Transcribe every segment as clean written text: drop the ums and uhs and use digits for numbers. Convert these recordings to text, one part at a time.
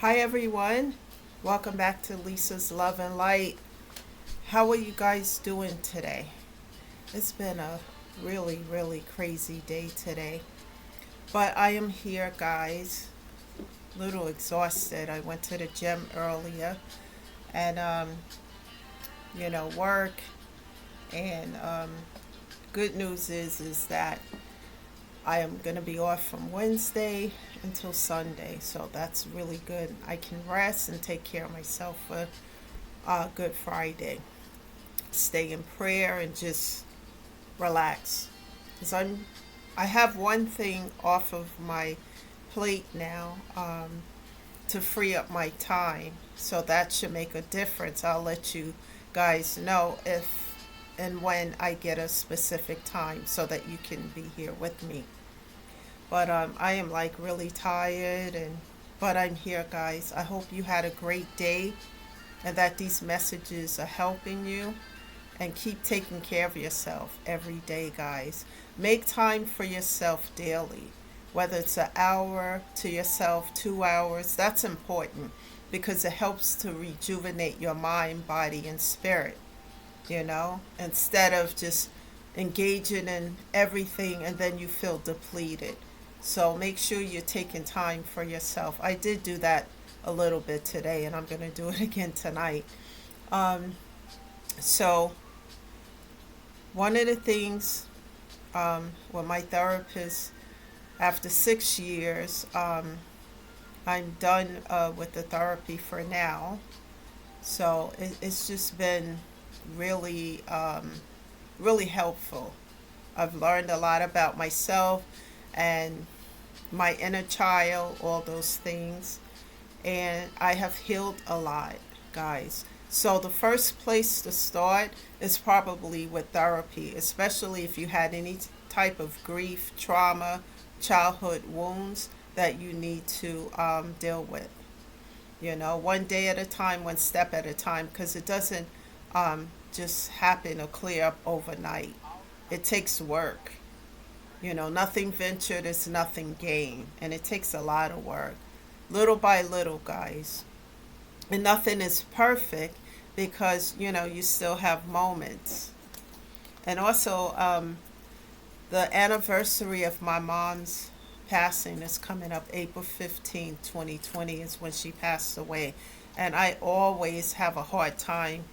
Hi, everyone. Welcome back to Lisa's Love and Light. How are you guys doing today? It's been a really crazy day today. But I am here, guys. A little exhausted. I went to the gym earlier and, work. And good news is that I am going to be off from Wednesday until Sunday. So that's really good. I can rest and take care of myself for Good Friday. Stay in prayer and just relax. Because I have one thing off of my plate now to free up my time. So that should make a difference. I'll let you guys know if and when I get a specific time so that you can be here with me. But I am like really tired and but I'm here, guys. I hope you had a great day and that these messages are helping you. And keep taking care of yourself every day, guys. Make time for yourself daily, whether it's an hour to yourself, 2 hours. That's important because it helps to rejuvenate your mind, body, and spirit, instead of just engaging in everything and then you feel depleted. So make sure you're taking time for yourself. I did do that a little bit today and I'm going to do it again tonight. Um, so one of the things with my therapist, after 6 years, I'm done with the therapy for now. So it's just been really, really helpful. I've learned a lot about myself and my inner child, all those things. And I have healed a lot, guys. So the first place to start is probably with therapy, especially if you had any type of grief, trauma, childhood wounds that you need to deal with. One day at a time, one step at a time, because it doesn't just happen or clear up overnight. It takes work. Nothing ventured is nothing gained, and it takes a lot of work, little by little, guys. And nothing is perfect because you still have moments. And also, the anniversary of my mom's passing is coming up. April 15th, 2020 is when she passed away, and I always have a hard time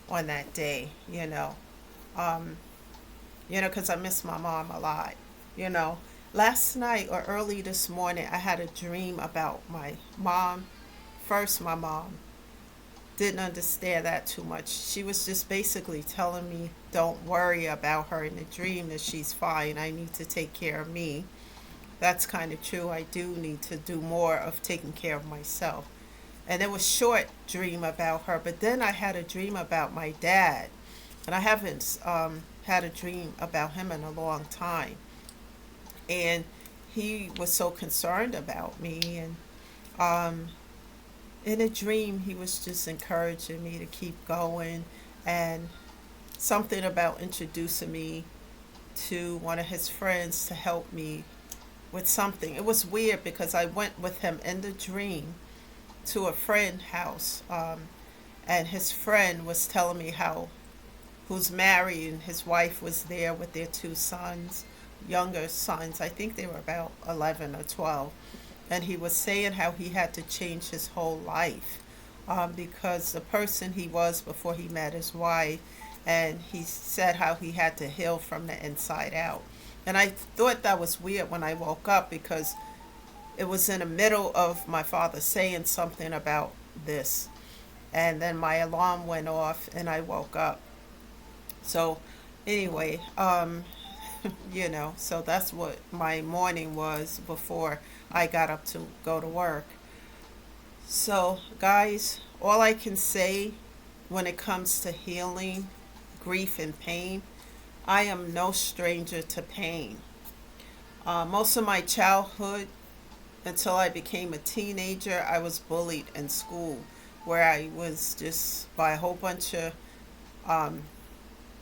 on that day, um, because I miss my mom a lot. you know Last night or early this morning I had a dream about my mom. First, my mom didn't understand that too much. She was just basically telling me, don't worry about her in the dream, that she's fine. I need to take care of me. That's kind of true. I do need to do more of taking care of myself. And it was short dream about her. But then I had a dream about my dad. And I haven't had a dream about him in a long time. And he was so concerned about me. And um, in a dream, he was just encouraging me to keep going, and something about introducing me to one of his friends to help me with something. It was weird because I went with him in the dream to a friend's house, and his friend was telling me how who's married and his wife was there with their two sons, younger sons. I think they were about 11 or 12, and he was saying how he had to change his whole life because the person he was before he met his wife, and he said how he had to heal from the inside out. And I thought that was weird when I woke up because it was in the middle of my father saying something about this. And then my alarm went off and I woke up. So, anyway, so that's what my morning was before I got up to go to work. So, guys, all I can say when it comes to healing grief and pain, I am no stranger to pain. Most of my childhood, until I became a teenager, I was bullied in school, where I was just by a whole bunch of um,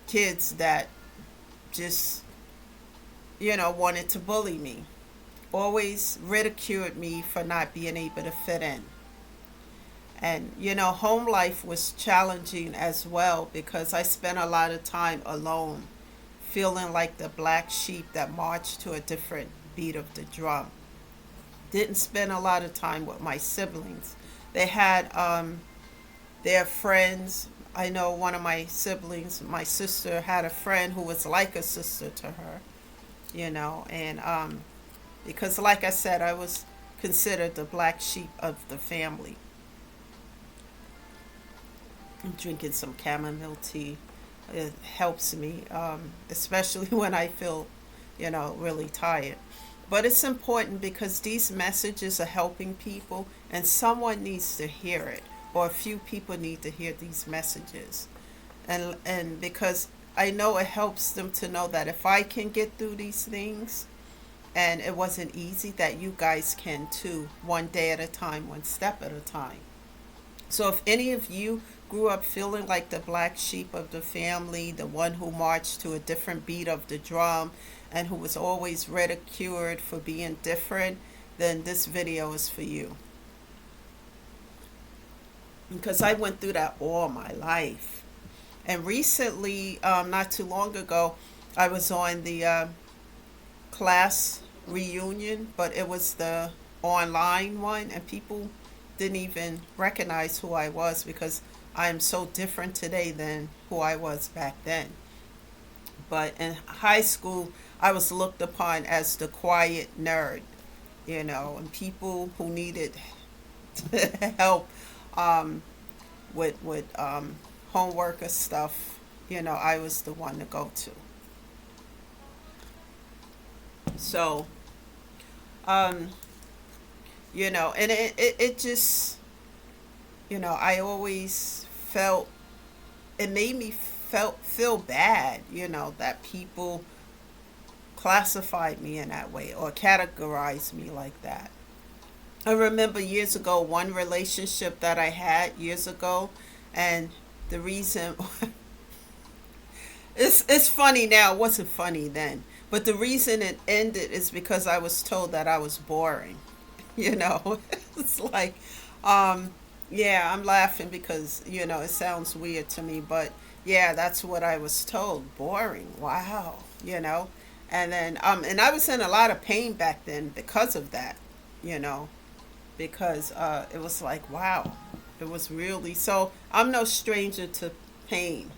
kids that just, wanted to bully me. Always ridiculed me for not being able to fit in. And, home life was challenging as well because I spent a lot of time alone, feeling like the black sheep that marched to a different beat of the drum. Didn't spend a lot of time with my siblings. They had their friends. I know one of my siblings, my sister, had a friend who was like a sister to her, and because, like I said, I was considered the black sheep of the family. I'm drinking some chamomile tea. It helps me, especially when I feel, really tired. But it's important because these messages are helping people, and someone needs to hear it, or a few people need to hear these messages. And because I know it helps them to know that if I can get through these things, and it wasn't easy, that you guys can too, one day at a time, one step at a time. So if any of you grew up feeling like the black sheep of the family, the one who marched to a different beat of the drum, and who was always ridiculed for being different, then this video is for you. Because I went through that all my life. And recently, not too long ago, I was on the class reunion, but it was the online one, and people didn't even recognize who I was because I am so different today than who I was back then. But in high school, I was looked upon as the quiet nerd, and people who needed help um, with homework or stuff, I was the one to go to. So, um, and it just, I always felt, it made me feel bad, that people classified me in that way or categorized me like that. I remember years ago one relationship that I had years ago, and the reason it's funny now, it wasn't funny then. But the reason it ended is because I was told that I was boring. You know, it's like, um, yeah, I'm laughing because, it sounds weird to me, but yeah, that's what I was told. Boring. Wow. And then, and I was in a lot of pain back then because of that, you know, because it was like, wow, it was really, so I'm no stranger to pain.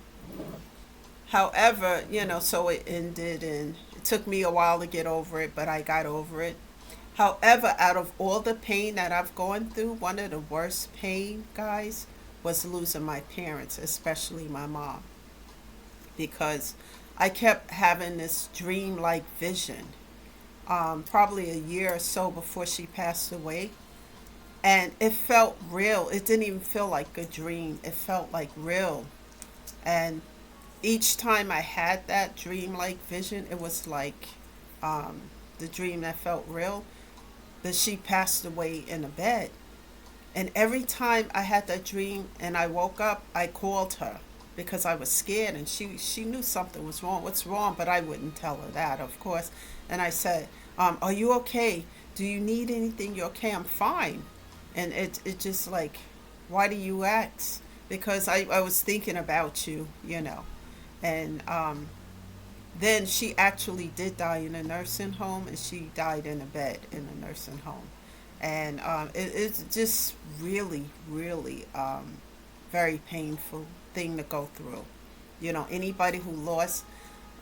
However, so it ended, and it took me a while to get over it, but I got over it. However, out of all the pain that I've gone through, one of the worst pain, guys, was losing my parents, especially my mom, because I kept having this dream-like vision. Probably a year or so before she passed away, and it felt real. It didn't even feel like a dream. It felt like real. And each time I had that dream-like vision, it was like um, the dream that felt real, that she passed away in a bed. And every time I had that dream and I woke up, I called her because I was scared, and she knew something was wrong. What's wrong? But I wouldn't tell her that, of course. And I said, "Are you okay? Do you need anything? You okay?" "I'm fine." And it just like, why do you ask? Because I was thinking about you, And then she actually did die in a nursing home, and she died in a bed in a nursing home. And it's just really, really very painful thing to go through. Anybody who lost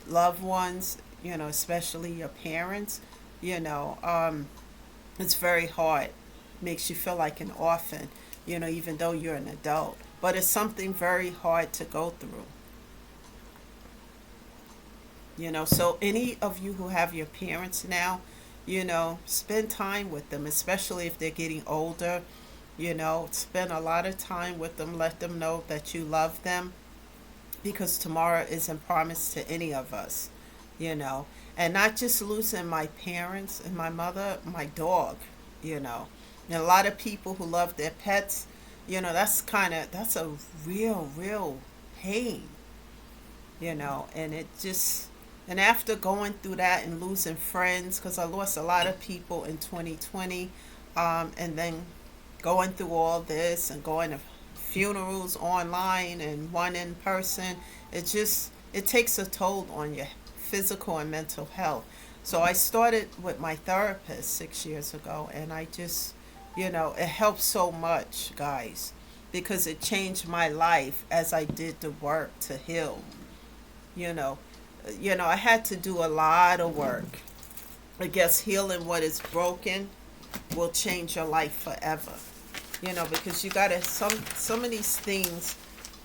loved ones, especially your parents, you know, um, it's very hard. Makes you feel like an orphan, even though you're an adult. But it's something very hard to go through. So any of you who have your parents now, spend time with them, especially if they're getting older. Spend a lot of time with them. Let them know that you love them, because tomorrow isn't promised to any of us, you know. And not just losing my parents and my mother, my dog, you know. And a lot of people who love their pets, that's a real pain, and it just, and after going through that and losing friends, because I lost a lot of people in 2020, and then going through all this and going to funerals online and one in person, it takes a toll on your physical and mental health. So I started with my therapist 6 years ago, and I just, it helped so much, guys, because it changed my life as I did the work to heal. You know, I had to do a lot of work. I guess healing what is broken will change your life forever. Because you gotta some of these things,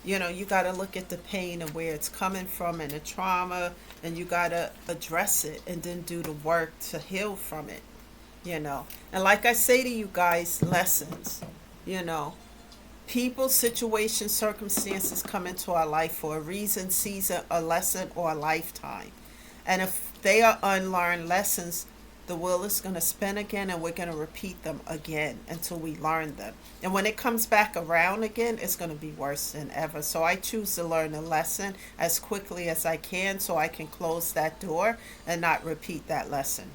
you gotta look at the pain and where it's coming from and the trauma, and you gotta address it and then do the work to heal from it. And like I say to you guys, lessons. You know, people, situations, circumstances come into our life for a reason, season, a lesson, or a lifetime. And if they are unlearned lessons, the wheel is going to spin again, and we're going to repeat them again until we learn them. And when it comes back around again, it's going to be worse than ever. So I choose to learn a lesson as quickly as I can so I can close that door and not repeat that lesson.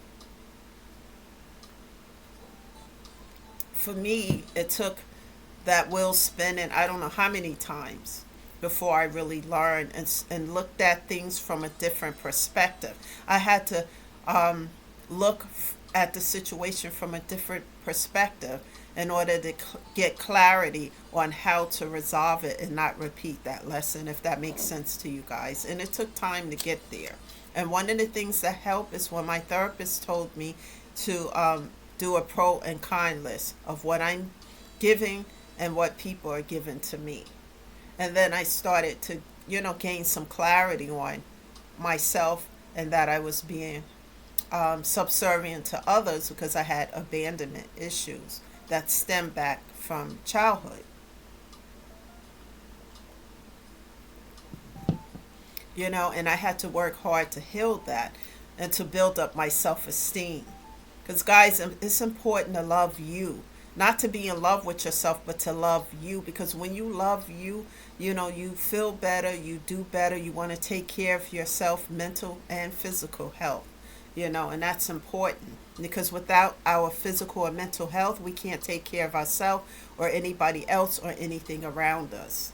For me, it took that wheel spinning, I don't know how many times before I really learned and looked at things from a different perspective. I had to look at the situation from a different perspective in order to get clarity on how to resolve it and not repeat that lesson, if that makes sense to you guys. And it took time to get there. And one of the things that helped is when my therapist told me to do a pro and con list of what I'm giving and what people are giving to me. And then I started to, gain some clarity on myself, and that I was being subservient to others because I had abandonment issues that stem back from childhood. And I had to work hard to heal that and to build up my self esteem. Because, guys, it's important to love you. Not to be in love with yourself, but to love you. Because when you love you, you feel better, you do better, you want to take care of yourself, mental and physical health. And that's important. Because without our physical and mental health, we can't take care of ourselves or anybody else or anything around us.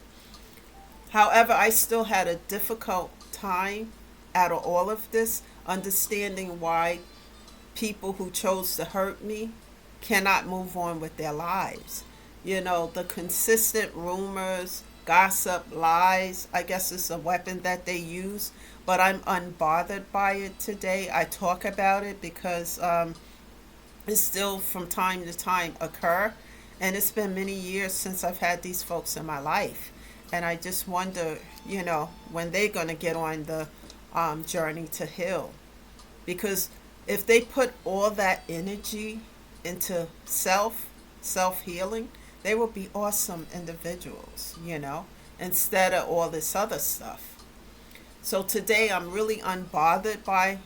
However, I still had a difficult time out of all of this, understanding why people who chose to hurt me cannot move on with their lives. The consistent rumors, gossip, lies, I guess it's a weapon that they use, but I'm unbothered by it today. I talk about it because it still from time to time occur, and it's been many years since I've had these folks in my life. And I just wonder, when they're going to get on the journey to heal. Because if they put all that energy into self healing, they will be awesome individuals, instead of all this other stuff. So today I'm really unbothered by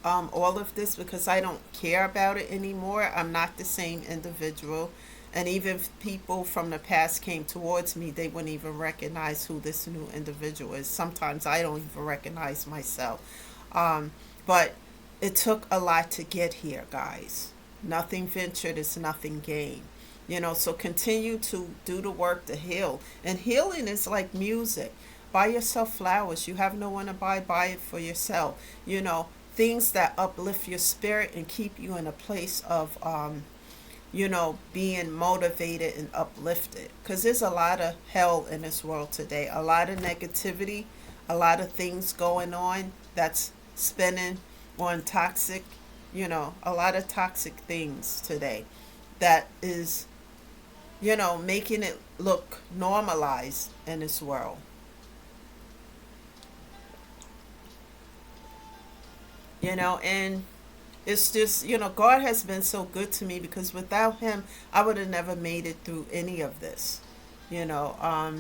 all of this because I don't care about it anymore. I'm not the same individual. And even if people from the past came towards me, they wouldn't even recognize who this new individual is. Sometimes I don't even recognize myself. But it took a lot to get here, guys. Nothing ventured is nothing gained. So continue to do the work to heal. And healing is like music. Buy yourself flowers. You have no one to buy it for yourself. Things that uplift your spirit and keep you in a place of being motivated and uplifted. Because there's a lot of hell in this world today, a lot of negativity, a lot of things going on that's spinning on toxic, a lot of toxic things today that is, making it look normalized in this world. And it's just, God has been so good to me because without Him, I would have never made it through any of this. I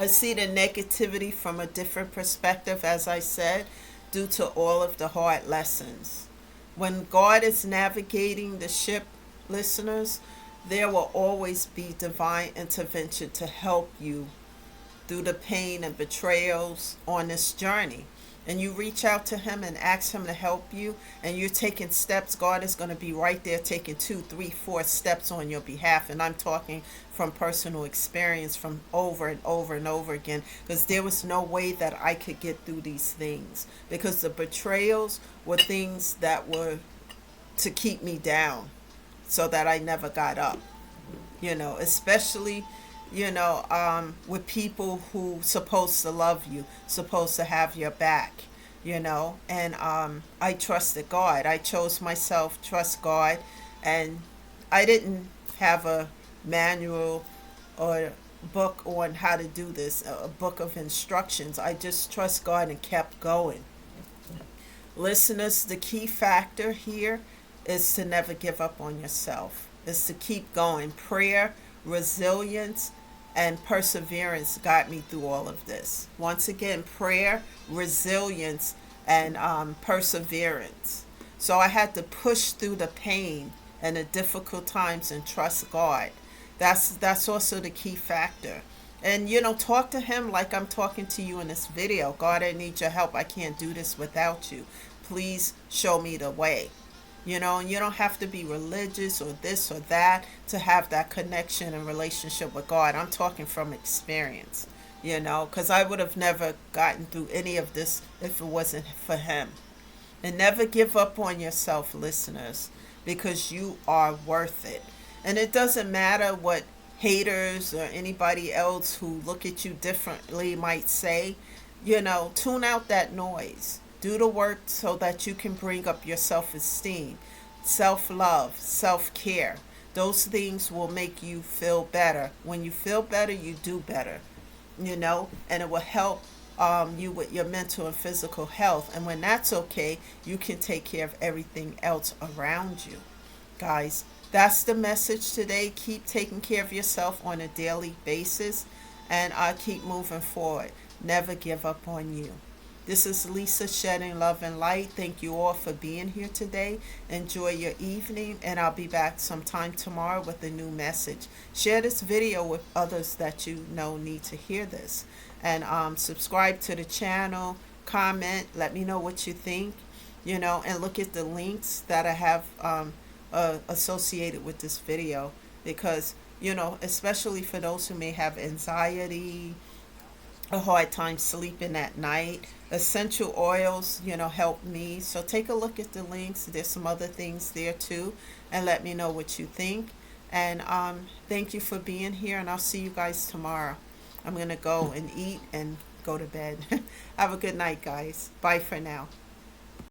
see the negativity from a different perspective, as I said, due to all of the hard lessons. When God is navigating the ship, listeners, there will always be divine intervention to help you through the pain and betrayals on this journey. and you reach out to him and ask him to help you, and you're taking steps, God is going to be right there taking 2, 3, 4 steps on your behalf. And I'm talking from personal experience, from over and over and over again, because there was no way that I could get through these things, because the betrayals were things that were to keep me down so that I never got up, especially, with people who supposed to love you, supposed to have your back, and I trusted God. I chose myself, trust God, and I didn't have a manual or book on how to do this, a book of instructions. I just trust God and kept going. Listeners, the key factor here is to never give up on yourself. Is to keep going. Prayer, resilience, and perseverance got me through all of this. Once again, prayer, resilience, and perseverance. So I had to push through the pain and the difficult times and trust God. That's also the key factor. And talk to him like I'm talking to you in this video. God, I need your help. I can't do this without you. Please show me the way. And you don't have to be religious or this or that to have that connection and relationship with God. I'm talking from experience, because I would have never gotten through any of this if it wasn't for him. And never give up on yourself, listeners, because you are worth it. And it doesn't matter what haters or anybody else who look at you differently might say. Tune out that noise. Do the work so that you can bring up your self-esteem, self-love, self-care. Those things will make you feel better. When you feel better, you do better, and it will help you with your mental and physical health. And when that's okay, you can take care of everything else around you. Guys, that's the message today. Keep taking care of yourself on a daily basis, and keep moving forward. Never give up on you. This is Lisa shedding love and light. Thank you all for being here today. Enjoy your evening, and I'll be back sometime tomorrow with a new message. Share this video with others that you know need to hear this. And subscribe to the channel, comment, let me know what you think, and look at the links that I have associated with this video, because, especially for those who may have anxiety, a hard time sleeping at night. Essential oils, help me. So take a look at the links. There's some other things there too, and let me know what you think. And thank you for being here, and I'll see you guys tomorrow. I'm going to go and eat and go to bed. Have a good night, guys. Bye for now.